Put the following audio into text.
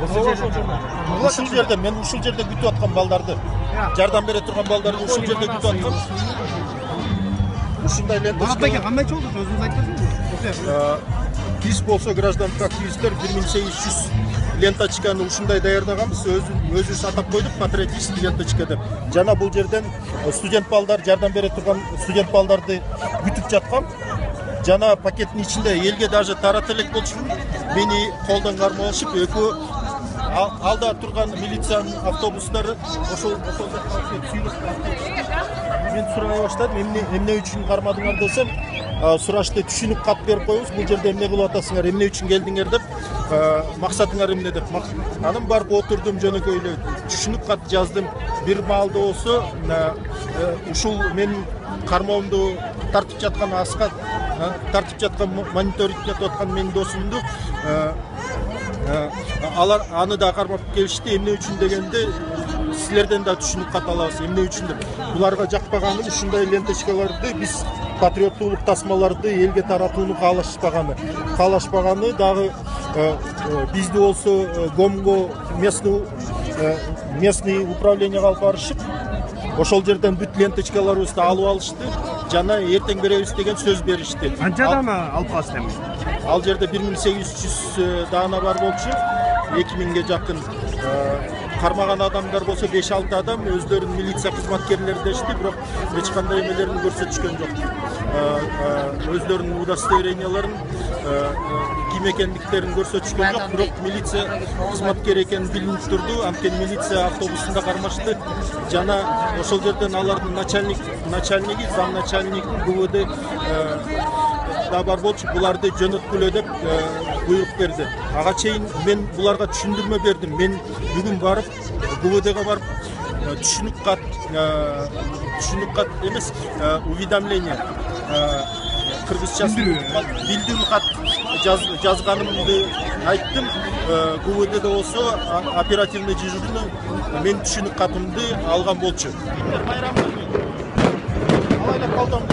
Ушул жерде мен ушул жерде күтүп аткан балдарды, жардам бере турган балдарды ушул жерде күтүп аткам. Ушундай ленточка. Кандай чолду өзүңүз айтасыңыз? Биз болсо граждандык активисттер 1800 ленточканы ушундай даярдаганбыз, өзүбүз атап койдук патриотический ленточка деп. Жана бул жерден студент балдар, жардам бере турган студент балдарды күтүп жаткам. Жана пакеттин ичинде элге даже тарата элек болчумун. Мени колдон кармап алышып, экөө алда турган милициянын автобустары ошол мен сурай баштадым, эмне үчүн кармадыңар десем, сурашты, түшүнүк кат берип коебуз, бул жерде эмне кылып атасыңар, эмне үчүн келдиңер деп, максатыңар эмне деп. Анан барып отурдум, жөнөкөйлөп түшүнүк кат жаздым. Бир маалда болсо ушул менин кармоомду тартып жаткан Аскат, тартып жаткан мониторинг жасап аткан менин досумду алар аны да кармап келишти. Эмне үчүн дегенде, силерден да түшүнүк кат алабыз, эмне үчүн деп. Буларга жакпаганы ушундай ленточкаларды, биз патриоттуулук тасмаларды элге таратууну каалашпаганы дагы бизди болсо ГОМго местный управленияга алып барышып, ошол жерден бүт ленточкаларыбызды алып алышты. Жана эртең беребиз деген сөз беришти. Канча дана алып калышты эми? Ал жерде 1800 дана бар болчу, 2000ге жакын. Кармаган адамдар болсо 5-6 адам, өздөрүнүн милиция кызматкерлери дешти, бирок эч кандай эмелерин көрсөтүшкөн жок. Өздөрүнүн удостоверенияларын, ким экендиктерин көрсөтүшкөн жок, бирок милиция кызматкери экени билинип турду. Анткени милиция автобусунда кармашты. Жана ошол жерден алардын начальниги, зам начальник ГУВД да бар болчу, буларды жөнөткүлө деп буйрук берди. Ага чейин мен буларга түшүндүрмө бердим. Мен бүгүн барып ГУВДга барып түшүнүк кат эмес, уведомление, кыргызчасы билдирүү кат жазганымды айттым. ГУВДда болсо оперативный дежурный мен түшүнүк катымды алган болчу. Алайда колдон